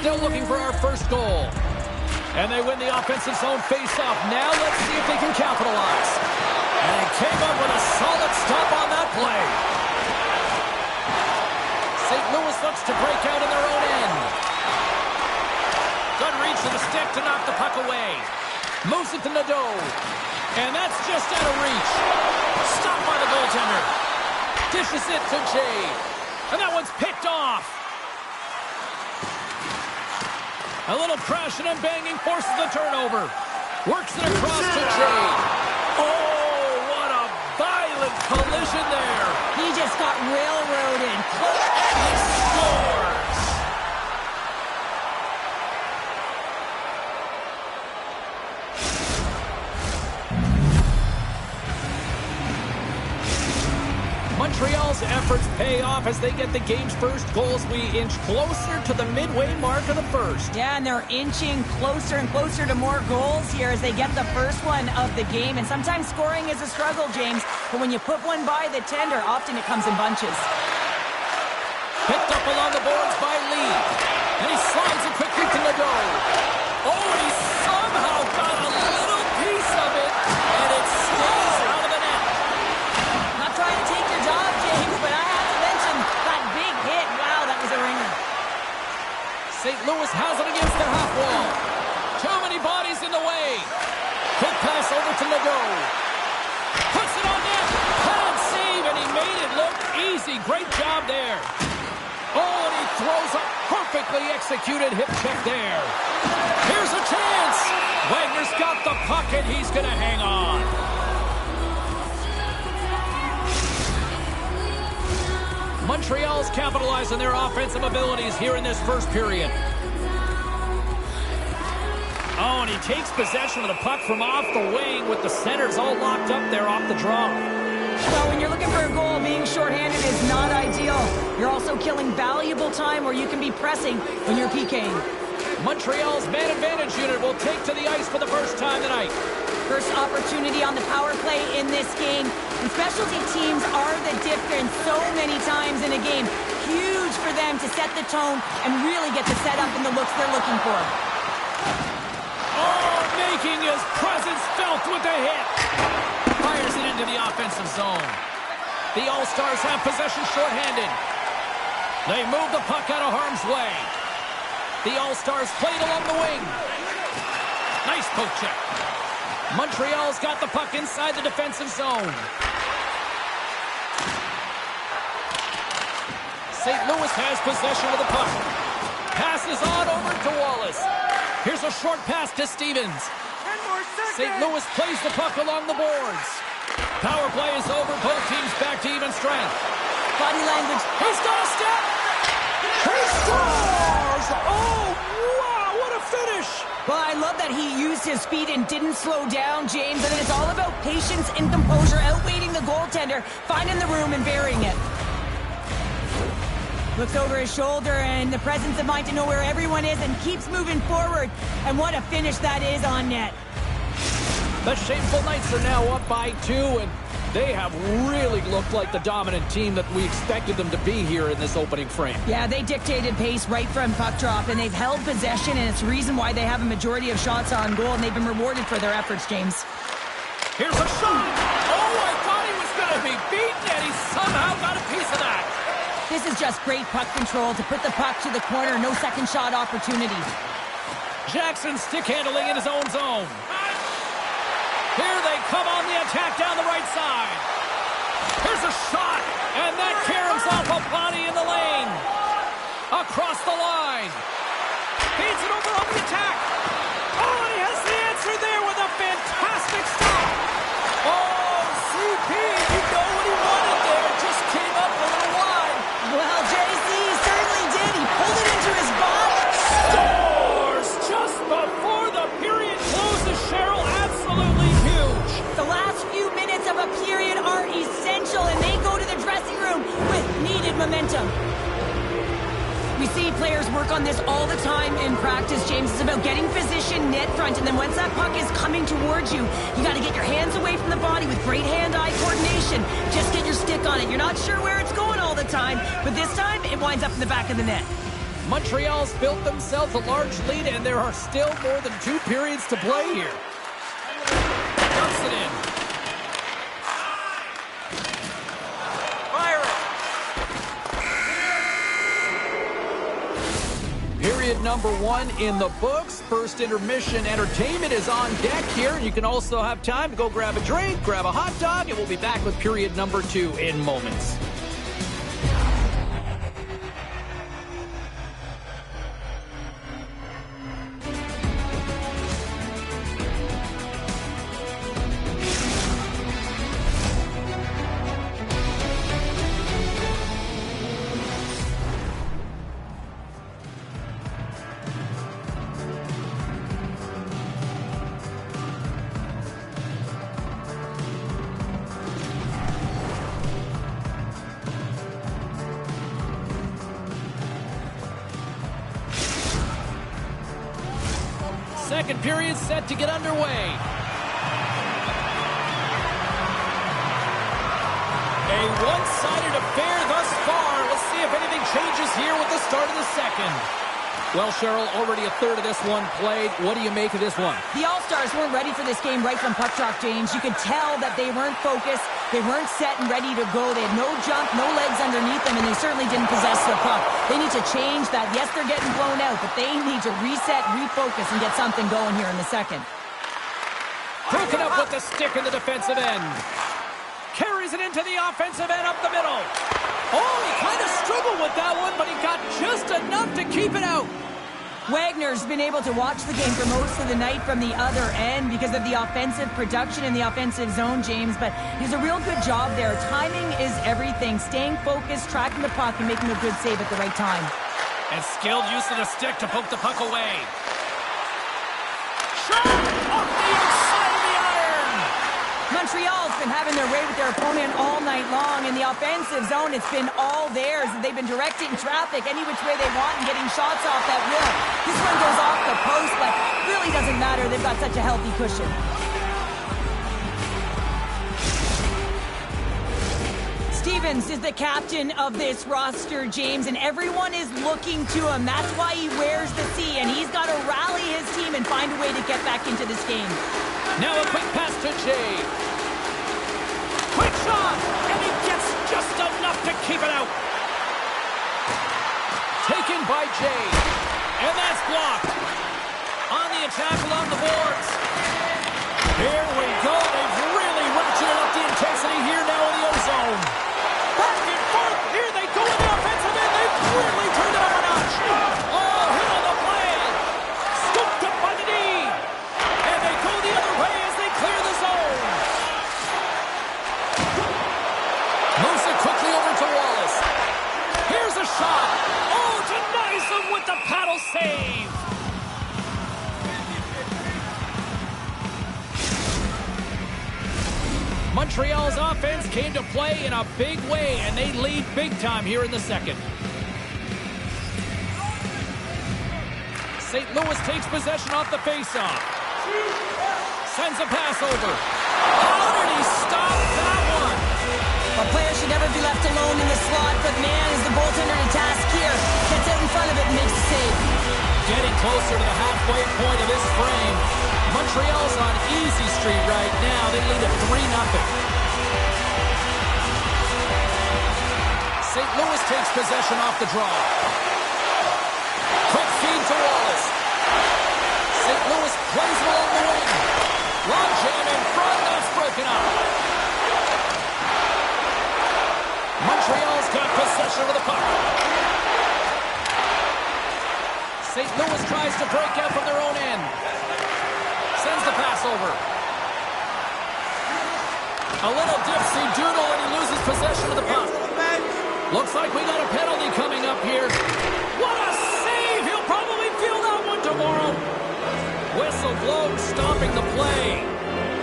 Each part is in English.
Still looking for our first goal. And they win the offensive zone face-off. Now let's see if they can capitalize. And they came up with a solid stop on that play. St. Louis looks to break out in their own end. Good reach of the stick to knock the puck away. Moves it to Nadeau. And that's just out of reach. Stopped by the goaltender. Dishes it to Jay. And that one's picked off. A little crashing and banging forces the turnover. Works it across to Jay. Oh, what a violent collision there. He just got railroaded. He scores. Montreal's efforts pay off as they get the game's first goals. We inch closer to the midway mark of the first. Yeah, and they're inching closer and closer to more goals here as they get the first one of the game. And sometimes scoring is a struggle, James. But when you put one by the tender, often it comes in bunches. Picked up along the boards by Lee. And he slides it quickly to Nadeau. Oh, and he somehow got a little piece of it. And it stays out of the net. Not trying to take your job, James, but I have to mention that big hit. Wow, that was a ringer. St. Louis has it against the half wall. Too many bodies in the way. Quick pass over to Nadeau. Puts it on net. Bad save, and he made it look easy. Great job there. Oh, and he throws a perfectly executed hip check there. Here's a chance. Wagner's got the puck, and he's going to hang on. Montreal's capitalizing their offensive abilities here in this first period. Oh, and he takes possession of the puck from off the wing with the centers all locked up there off the draw. Well, when you're looking for a goal, being shorthanded is not ideal. You're also killing valuable time where you can be pressing when you're PKing. Montreal's man advantage unit will take to the ice for the first time tonight. First opportunity on the power play in this game. And specialty teams are the difference so many times in a game. Huge for them to set the tone and really get the setup and the looks they're looking for. Oh, making his presence felt with the hit. Fires it into the offensive zone. The All-Stars have possession shorthanded. They move the puck out of harm's way. The All-Stars played along the wing. Nice poke check. Montreal's got the puck inside the defensive zone. St. Louis has possession of the puck. Passes on over to Wallace. Here's a short pass to Stevens. St. Louis plays the puck along the boards. Power play is over. Both teams back to even strength. Body language. He's got a step. He scores! Oh, wow, what a finish! Well, I love that he used his speed and didn't slow down, James. And it's all about patience and composure, outweighing the goaltender, finding the room and burying it. Looks over his shoulder and the presence of mind to know where everyone is and keeps moving forward. And what a finish that is on net. The Shameful Knights are now up by 2, and they have really looked like the dominant team that we expected them to be here in this opening frame. Yeah, they dictated pace right from puck drop, and they've held possession, and it's the reason why they have a majority of shots on goal, and they've been rewarded for their efforts, James. Here's a shot! Oh, I thought he was going to be beaten, and he somehow got a piece of that. This is just great puck control to put the puck to the corner, no second shot opportunity. Jackson stick handling in his own zone. Here they come on the attack down the right side. Here's a shot, and that caroms off a body in the lane. Across the line. Feeds it over on the attack. Oh, and he has the answer there with a fantastic stop. Oh, CP, you know what he wanted there. Just came up a little wide. Well, JC certainly did. He pulled it into his box. Scores just before the period closes, Cheryl. Absolutely. The last few minutes of a period are essential, and they go to the dressing room with needed momentum. We see players work on this all the time in practice, James. It's about getting position net front, and then once that puck is coming towards you, you got to get your hands away from the body with great hand-eye coordination. Just get your stick on it. You're not sure where it's going all the time, but this time it winds up in the back of the net. Montreal's built themselves a large lead, and there are still more than 2 periods to play here. Dumps it in. Fire it! Period number 1 in the books. First intermission entertainment is on deck here. You can also have time to go grab a drink, grab a hot dog, and we'll be back with period number 2 in moments. Second period set to get underway. A one-sided affair thus far. Let's see if anything changes here with the start of the second. Well, Cheryl, already a third of this one played. What do you make of this one? The All-Stars weren't ready for this game right from puck drop, James. You could tell that they weren't focused. They weren't set and ready to go. They had no jump, no legs underneath them, and they certainly didn't possess the puck. They need to change that. Yes, they're getting blown out, but they need to reset, refocus, and get something going here in the second. Broken up with the stick in the defensive end. Carries it into the offensive end up the middle. Oh, he kind of struggled with that one, but he got just enough to keep it out. Wagner's been able to watch the game for most of the night from the other end because of the offensive production in the offensive zone, James, but he's a real good job there. Timing is everything. Staying focused, tracking the puck, and making a good save at the right time. And skilled use of the stick to poke the puck away. Shot off the outside of the iron! Montreal's been having their way with their opponent all night long. In the offensive zone, it's been all theirs. They've been directing traffic any which way they want and getting shots off that rim. This one goes off the post, but really doesn't matter. They've got such a healthy cushion. Stevens is the captain of this roster, James, and everyone is looking to him. That's why he wears the C, and he's got to rally his team and find a way to get back into this game. Now a quick pass to Jay. Quick shot, and he gets just enough to keep it out. Taken by Jay, and that's blocked. On the attack along the boards. Here we go. They've really ratcheted up the intensity here now in the O-zone. Back and forth. Here they go in the offensive end. They've really turned it up a notch. Oh, hit on the play. Scooped up by the D. And they go the other way as they clear the zone. Moves it quickly over to Wallace. Here's a shot. Oh, denies him with the paddle save. Montreal's offense came to play in a big way, and they lead big time here in the second. St. Louis takes possession off the faceoff. Sends a pass over. How did he stop that one? A player should never be left alone in the slot, but man, is the goaltender to task here. Gets out in front of it and makes the save. Getting closer to the halfway point of this frame. Montreal's on easy street right now. They lead at 3-0. St. Louis takes possession off the draw. Quick feed to Wallace. St. Louis plays it along the wing. Long jam in front. That's broken up. Montreal's got possession of the puck. St. Louis tries to break out from their own end. Sends the pass over. A little dipsy-doodle and he loses possession of the puck. Looks like we got a penalty coming up here. What a save! He'll probably feel that one tomorrow. Whistle blown, stopping the play.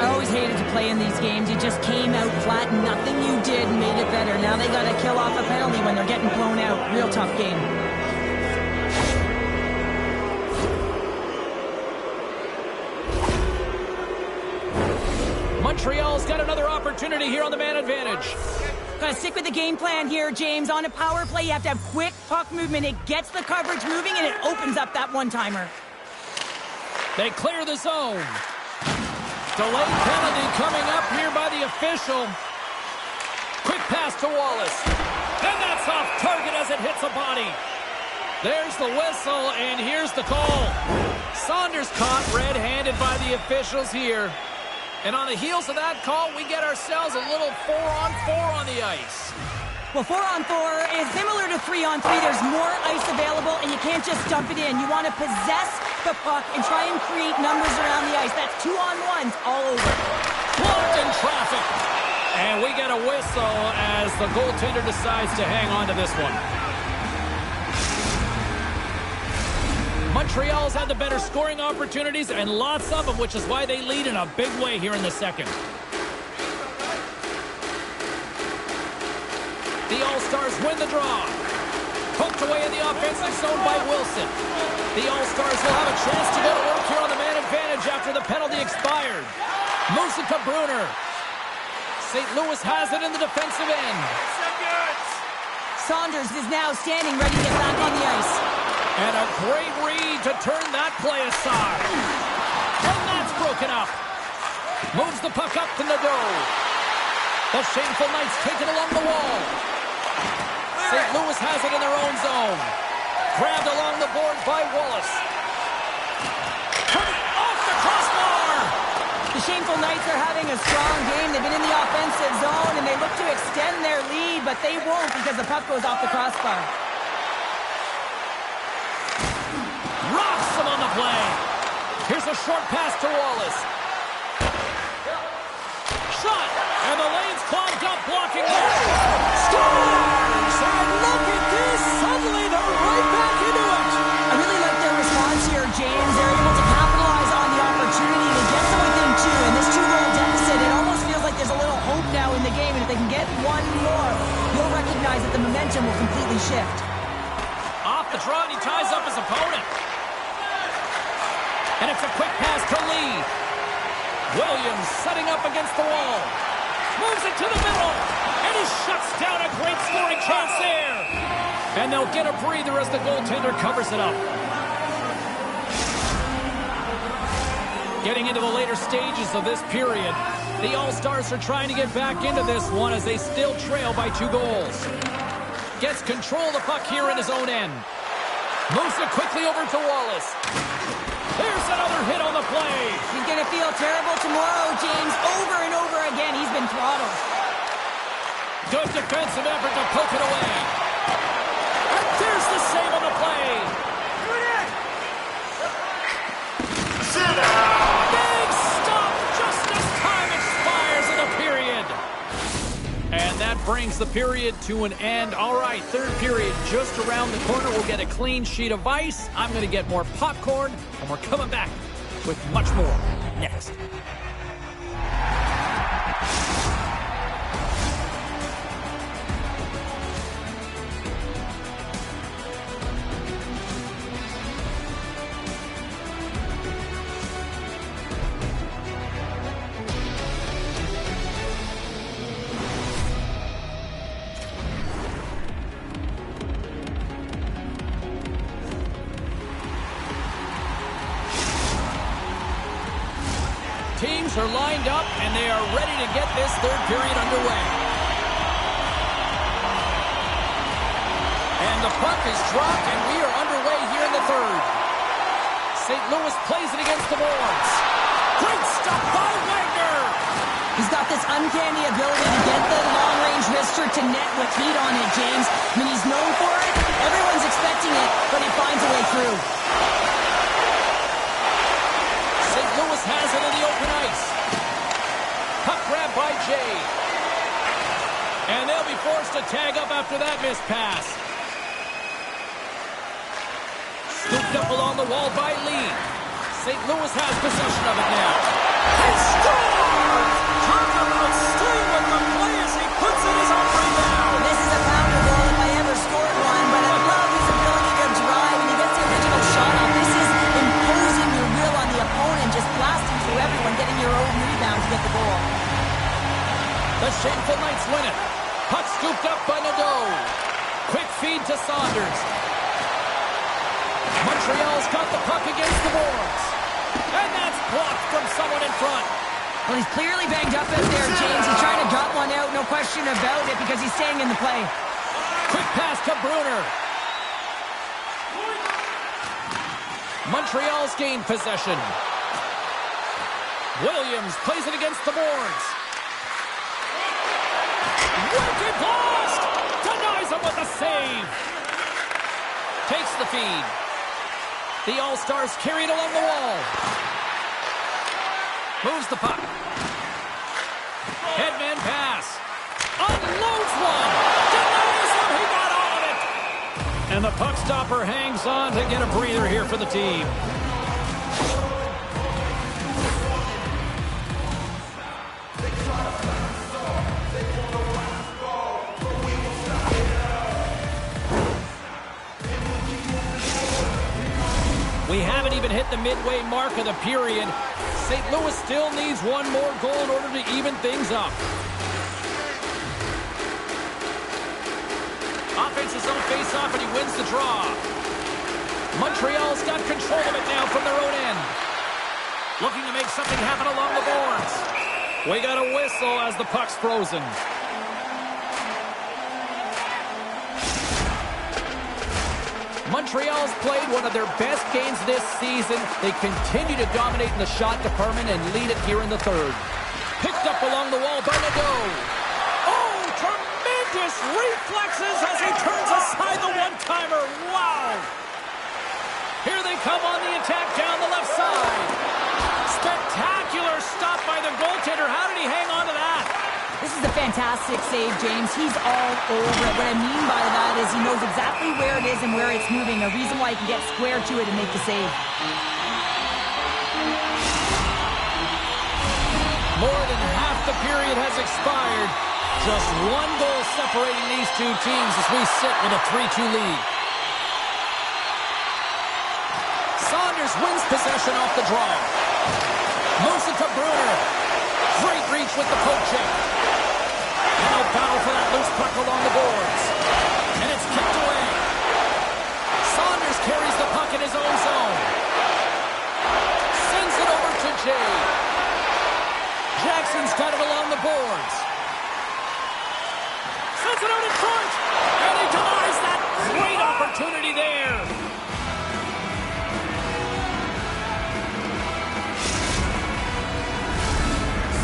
I always hated to play in these games. You just came out flat and nothing you did made it better. Now they got to kill off a penalty when they're getting blown out. Real tough game. Montreal's got another opportunity here on the man advantage. Gotta stick with the game plan here, James. On a power play, you have to have quick puck movement. It gets the coverage moving, and it opens up that one-timer. They clear the zone. Delayed penalty coming up here by the official. Quick pass to Wallace. And that's off target as it hits a body. There's the whistle, and here's the call. Saunders caught red-handed by the officials here. And on the heels of that call, we get ourselves a little 4-on-4 on the ice. Well, 4-on-4 is similar to 3-on-3. There's more ice available, and you can't just dump it in. You want to possess the puck and try and create numbers around the ice. That's 2-on-1s all over. Blocked in traffic. And we get a whistle as the goaltender decides to hang on to this one. Montreal's had the better scoring opportunities, and lots of them, which is why they lead in a big way here in the second. The All-Stars win the draw. Poked away in the offensive zone by Wilson. The All-Stars will have a chance to go to work here on the man advantage after the penalty expired. Moves it to Bruner. St. Louis has it in the defensive end. Saunders is now standing ready to get back on the ice. And a great read to turn that play aside. And that's broken up. Moves the puck up to Nadeau. The Shameful Knights take it along the wall. St. Louis has it in their own zone. Grabbed along the boards by Wallace. Off the crossbar! The Shameful Knights are having a strong game. They've been in the offensive zone, and they look to extend their lead, but they won't because the puck goes off the crossbar. Rocks him on the play. Here's a short pass to Wallace. Shot! And the lane's clogged up, blocking that. Scores! And look at this! Suddenly they're right back into it! I really like their response here, James. They're able to capitalize on the opportunity to get to within two. And this two-goal deficit, it almost feels like there's a little hope now in the game. And if they can get one more, you'll recognize that the momentum will completely shift. Off the draw, and he ties up his opponent. And it's a quick pass to Lee. Williams setting up against the wall. Moves it to the middle. And he shuts down a great scoring chance there. And they'll get a breather as the goaltender covers it up. Getting into the later stages of this period, the All-Stars are trying to get back into this one as they still trail by 2 goals. Gets control of the puck here in his own end. Moves it quickly over to Wallace. There's another hit on the play. He's going to feel terrible tomorrow, James. Over and over again, he's been throttled. Good defensive effort to poke it away. And there's the save on the play. Big stop just as time expires in the period. And that brings the period to an end. All right, third period just around the corner. We'll get a clean sheet of ice. I'm going to get more popcorn, and we're coming back with much more next. Teams are lined up, and they are ready to get this third period underway. And the puck is dropped, and we are underway here in the third. St. Louis plays it against the boards. Great stop by Wagner! He's got this uncanny ability to get the long-range wrister to net with heat on it, James. I mean, he's known for it. Everyone's expecting it, but he finds a way through. St. Louis has it in the open ice. Puck grab by Jay. And they'll be forced to tag up after that missed pass. Scooped up along the wall by Lee. St. Louis has possession of it now. And scores! Talk about staying with the play as he puts in his own rebound. This is a pounder goal if I ever scored one, but I love his ability to drive, and he gets the original shot off. This is imposing your will on the opponent, just blasting through everyone, getting your own rebound to get the goal. The Shameful Knights win it. Puck's to Saunders. Montreal's got the puck against the boards. And that's blocked from someone in front. Well, he's clearly banged up out there, James. He's trying to gut one out, no question about it, because he's staying in the play. Quick pass to Bruner. Montreal's gained possession. Williams plays it against the boards. Wicked blast! Denies him with a save. Takes the feed. The All-Stars carry it along the wall. Moves the puck. Headman pass. Unloads one. Denies him. He got all of it. And the puck stopper hangs on to get a breather here for the team. We haven't even hit the midway mark of the period. St. Louis still needs one more goal in order to even things up. Offense's own face-off, and he wins the draw. Montreal's got control of it now from their own end. Looking to make something happen along the boards. We got a whistle as the puck's frozen. Montreal's played one of their best games this season. They continue to dominate in the shot department and lead it here in the third. Picked up along the wall by Nadeau. Oh, tremendous reflexes as he turns aside the one-timer. Wow! Here they come on the attack down the left side. Spectacular stop by the goaltender. How did he hang on to that? This is a fantastic save, James. He's all over it. What I mean by that is he knows exactly where it is and where it's moving. A reason why he can get square to it and make the save. More than half the period has expired. Just one goal separating these two teams as we sit with a 3-2 lead. Saunders wins possession off the draw. Moves it to Bruner. Great reach with the poke check. Now battle for that loose puck along the boards. And it's kicked away. Saunders carries the puck in his own zone. Sends it over to Jay. Jackson's got it along the boards. Sends it out in front. And he denies that great opportunity there.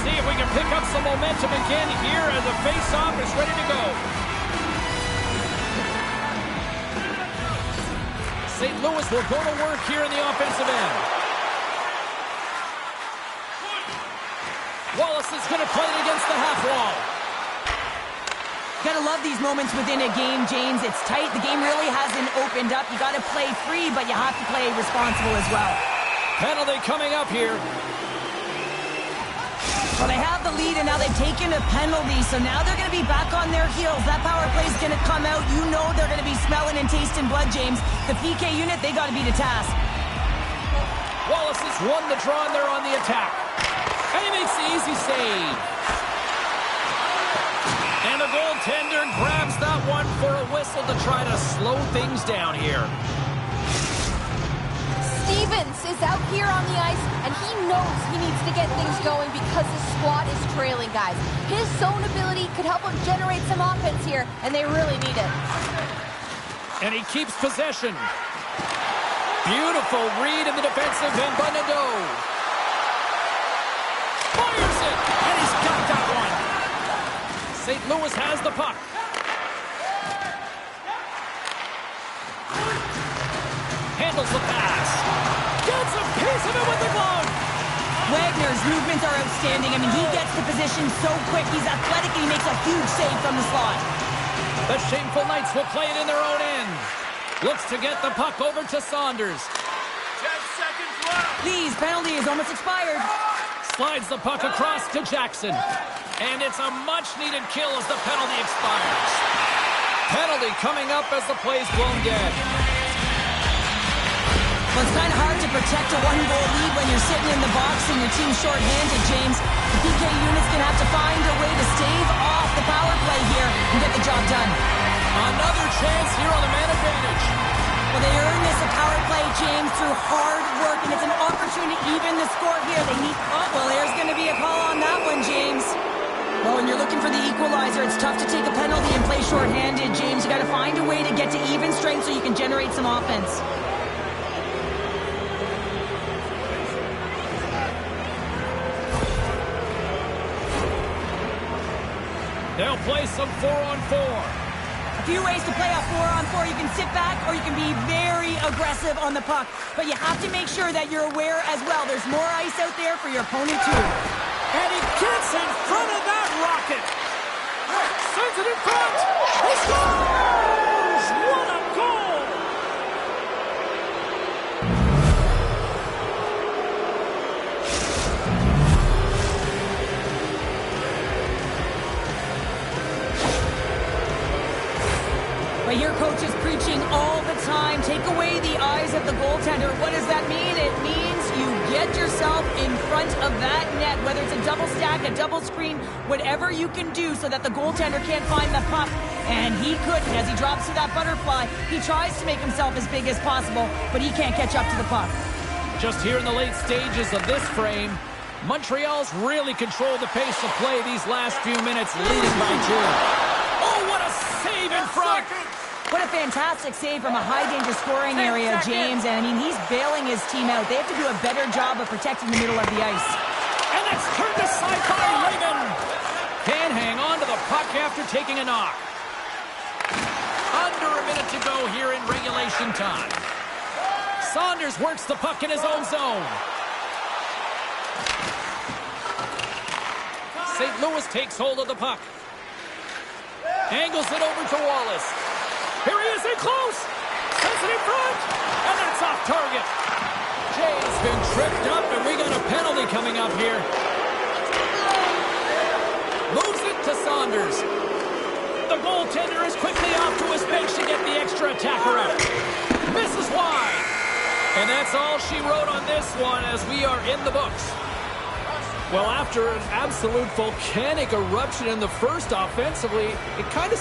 See if we can pick up some momentum again here as the face-off is ready to go. St. Louis will go to work here in the offensive end. Wallace is going to play it against the half wall. Gotta love these moments within a game, James. It's tight. The game really hasn't opened up. You gotta play free, but you have to play responsible as well. Penalty coming up here. Well, they have the lead, and now they've taken a penalty, so now they're going to be back on their heels. That power play is going to come out. You know they're going to be smelling and tasting blood, James. The PK unit, they got to be the task. Wallace has won the draw, and they're on the attack. And he makes the easy save. And the goaltender grabs that one for a whistle to try to slow things down here. Stevens is out here on the ice, and he knows he needs to get things going because his squad is trailing, guys. His zone ability could help him generate some offense here, and they really need it. And he keeps possession. Beautiful read in the defensive end by Nadeau. Fires it, and he's got that one. St. Louis has the puck. Handles the pass. Gets a piece of it with the glove. Wagner's movements are outstanding. I mean, he gets the position so quick. He's athletic, and he makes a huge save from the slot. The Shameful Knights will play it in their own end. Looks to get the puck over to Saunders. 10 seconds left. Please, penalty is almost expired. Slides the puck across to Jackson. And it's a much-needed kill as the penalty expires. Penalty coming up as the play's blown dead. Well, it's kind of hard to protect a one-goal lead when you're sitting in the box and your team's short-handed, James. The PK unit's going to have to find a way to stave off the power play here and get the job done. Another chance here on the man advantage. Well, they earn this a power play, James, through hard work, and it's an opportunity to even the score here. They need... Oh, well, there's going to be a call on that one, James. Well, when you're looking for the equalizer, it's tough to take a penalty and play shorthanded, James. You got to find a way to get to even strength so you can generate some offense. They'll play some 4-on-4. A few ways to play a 4-on-4. You can sit back or you can be very aggressive on the puck. But you have to make sure that you're aware as well. There's more ice out there for your opponent too. And he gets in front of that rocket. Sends it in front. He scores! What a goal! But your coach is preaching all the time. Take away the eyes of the goaltender. What does that mean? It means you get yourself in front of that net, whether it's a double stack, a double screen, whatever you can do so that the goaltender can't find the puck. And he couldn't. As he drops to that butterfly, he tries to make himself as big as possible, but he can't catch up to the puck. Just here in the late stages of this frame, Montreal's really controlled the pace of play these last few minutes, leading by 2. Oh, what a save in front! What a fantastic save from a high-danger scoring area, James. And, I mean, he's bailing his team out. They have to do a better job of protecting the middle of the ice. And that's turned aside by Reagan. Can't hang on to the puck after taking a knock. Under a minute to go here in regulation time. Saunders works the puck in his own zone. St. Louis takes hold of the puck. Angles it over to Wallace. Here he is in close. Sends it in front. And that's off target. Jay's been tripped up, and we got a penalty coming up here. Moves it to Saunders. The goaltender is quickly off to his bench to get the extra attacker out. Misses wide. And that's all she wrote on this one as we are in the books. Well, after an absolute volcanic eruption in the first offensively, it kind of